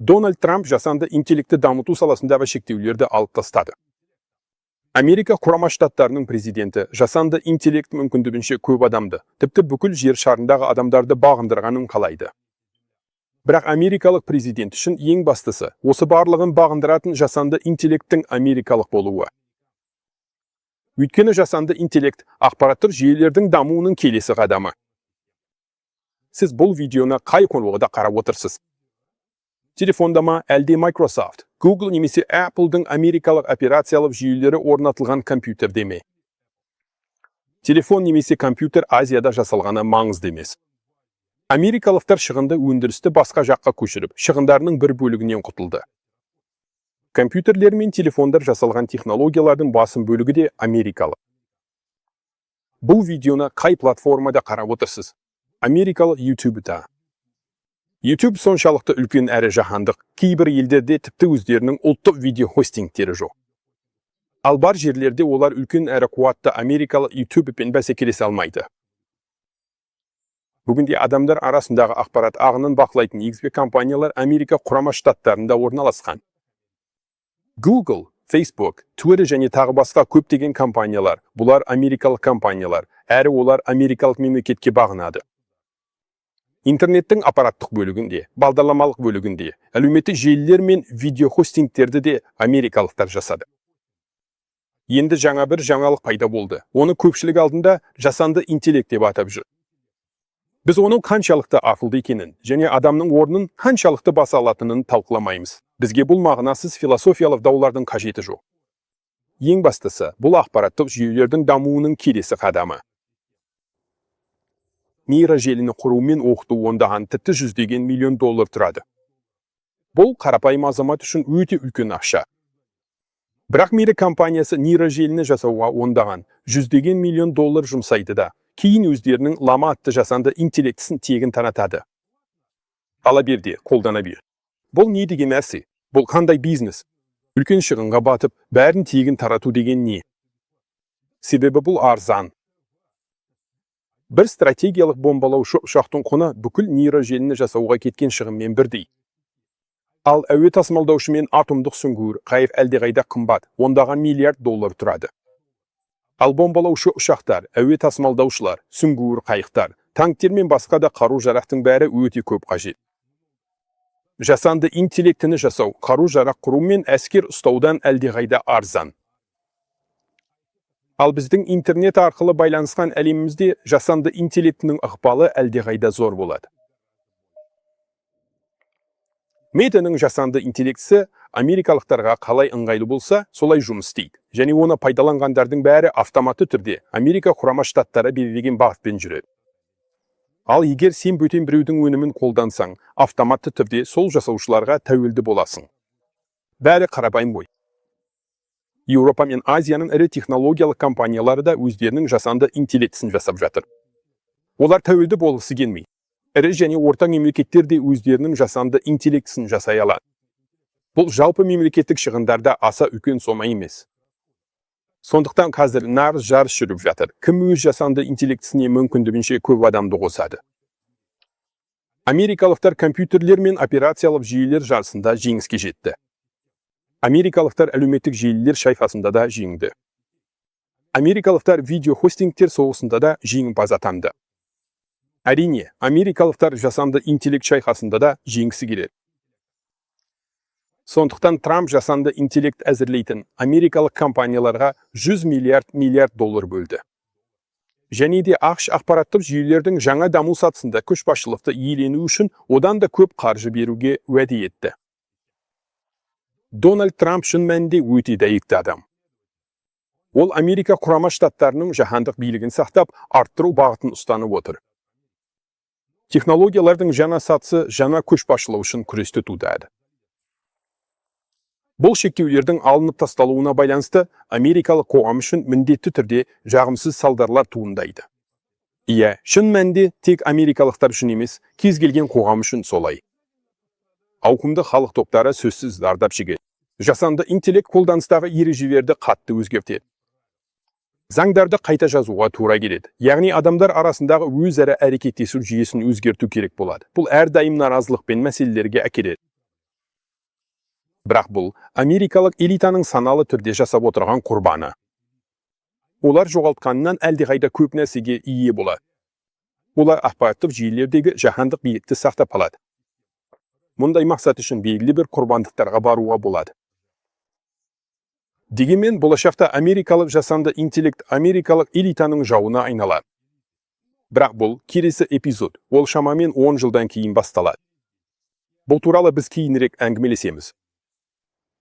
Donald Trump жасанды интеллекті дамыту саласындағы шектеулерді алып тастады. Америка Құрама Штаттарының президенті жасанды интеллект мүмкіндігінше көп адамды, тіпті бүкіл жер шарындағы адамдарды бағындырғанын қалайды. Бірақ америкалық президент үшін ең бастысы осы барлығын бағындыратын жасанды интеллекттің америкалық болуы. Өйткені жасанды интеллект ақпараттық жүйелердің дамуының келесі қадамы. Сіз бұл видеоны қай қондырғыда қарап отырсыз? Телефонда ма, әлде Microsoft, Google немесе Apple'дың америкалық операциялық жүйелері орнатылған компьютерде ме? Телефон немесе компьютер Азияда жасалғаны маңызды емес. Америкалықтар шығынды өндірісті басқа жаққа көшіріп, шығындарының бір бөлігінен құтылды. Компьютерлер мен телефондар жасалған технологиялардың басым бөлігі де америкалық. Бұл видеоны қай платформада қарап отырсыз? Америкалық YouTube-да. YouTube соншалықты үлкен әрі жаһандық, кейбір елдерде тіпті өздерінің ұлттық видео хостингтері жоқ. Ал бар жерлерде олар үлкен әрі қуатты америкалық YouTube-пен бәсекелесе алмайды. Бүгінде адамдар арасындағы ақпарат ағынын бақылайтын негізгі компаниялар Америка Құрама Штаттарында орналасқан. Google, Facebook, Twitter және тағы басқа көптеген компаниялар, бұлар америкалық компаниялар, әрі олар америкалық мемлекетке бағынады. Интернеттің аппараттық бөлігінде, бағдарламалық бөлігінде, әлеуметтік желілер мен видео хостингтерді де америкалықтар жасады. Енді жаңа бір жаңалық пайда болды. Оны көпшілік алдында жасанды интеллект деп атап жүр. Біз оның қаншалықты ақылды екенін және адамның орнын қаншалықты баса алатынын талқыламаймыз. Бізге бұл мағынасыз философиялық даулардың қажеті жоқ. Ең бастысы, бұл ақпараттық жүйелердің дамуының келесі қадамы. Нейрожеліні құру мен оқыту ондаған тіпті жүздеген миллион доллар тұрады. Бұл қарапайым азамат үшін өте үлкен ақша. Бірақ Мета компаниясы нейрожеліні жасауға ондаған жүздеген миллион доллар жұмсайды да, кейін өздерінің Llama атты жасанды интеллектісін тегін таратады. Ала берде, қолдана бер. Бұл не деген нәрсе? Бұл қандай бизнес? Үлкен шығынға батып, бәрін тегін тарату деген не? Себебі бұл арзан. Бір стратегиялық бомбалаушы ұшақтың құны бүкіл нейрожеліні жасауға кеткен шығынмен бірдей. Ал әуе тасымалдаушы мен атомдық сүңгуір қайыр әлдеқайда қымбат, ондаған миллиард доллар тұрады. Ал бомбалаушы ұшақтар, әуе тасымалдаушылар, сүңгуір қайықтар, танктер мен басқа да қару-жарақтың бәрі өте көп қажет. Жасанды интеллектіні жасау, қару-жарақ құру мен әскер ұстаудан әлдеқайда арзан. Ал біздің интернет арқылы байланысқан әлемімізде жасанды интеллектінің ықпалы әлдеқайда зор болады. Метаның жасанды интеллектісі америкалықтарға қалай ыңғайлы болса, солай жұмыс істейді. Және оны пайдаланғандардың бәрі автоматты түрде Америка Құрама Штаттары белгілеген бағытпен жүреді. Ал егер сен бөтен біреудің өнімін қолдансаң, автоматты түрде сол жасаушыларға тәуелді боласың. Бәрі қарапайым ғой. Еуропа мен Азияның ірі технологиялық компаниялары да өздерінің жасанды интеллектісін жасап жатыр. Олар тәуелді болғысы келмейді. Ірі және орта мемлекеттер де өздерінің жасанды интеллектісін жасай алады. Бұл жалпы мемлекеттік шығындарда аса үлкен сома емес. Сондықтан қазір нарық жарыс жүріп жатыр. Кім өз жасанды интеллектісіне мүмкіндігінше көп адамды қосады. Америкалықтар компьютерлер мен операциялық жүйелер жарысында жеңіске жетті. Америкалықтар әлеуметтік желілер шайқасында да жеңді. Америкалықтар видео хостингтер соғысында да жеңімпаз атанды. Әрине, америкалықтар жасанды интеллект шайқасында да жеңісі келеді. Сондықтан Трамп жасанды интеллект әзірлейтін америкалық компанияларға 100 миллиард доллар бөлді. Және де ақш ақпараттық жүйелердің жаңа даму сатысында көшбасшылықты иелену үшін одан да көп қаржы беруге уәде етті. Дональд Трамп шын мәнінде өте дәйекті адам. Ол Америка Құрама Штаттарының жаһандық билігін сақтап, арттыру бағытын ұстанып отыр. Технологиялардың жаңа сатысы жаңа көшбасшылық үшін күресті тудырады. Бұл шектеулердің алынып тасталуына байланысты америкалық қоғам үшін міндетті түрде жағымсыз салдарлар туындайды. Иә, шын мәнінде тек америкалықтар үшін емес, кез келген қоғам үшін солай. Ауқымды халық топтары сөзсіз зардап шегеді. Жасанды интеллект қолданыстағы ережелерді қатты өзгертеді. Заңдарды қайта жазуға тура келеді. Яғни адамдар арасындағы өзара әрекеттесу жүйесін өзгерту керек болады. Бұл әрдайым наразылық пен мәселелерге әкеледі. Бірақ бұл америкалық элитаның саналы түрде жасап отырған құрбаны. Олар жоғалтқанынан әлдеқайда көп нәрсеге ие болады. Олар ақпараттық жүйелердегі жаһандық биікті сақтап қалады. Мұндай мақсат үшін белгілі бір құрбандықтарға баруға болады. Дегенмен болашақта америкалық жасанды интеллект америкалық элитаның жауына айналады. Бірақ бұл келесі эпизод, ол шамамен 10 жылдан кейін басталады. Бұл туралы біз кейінірек әңгімелесеміз.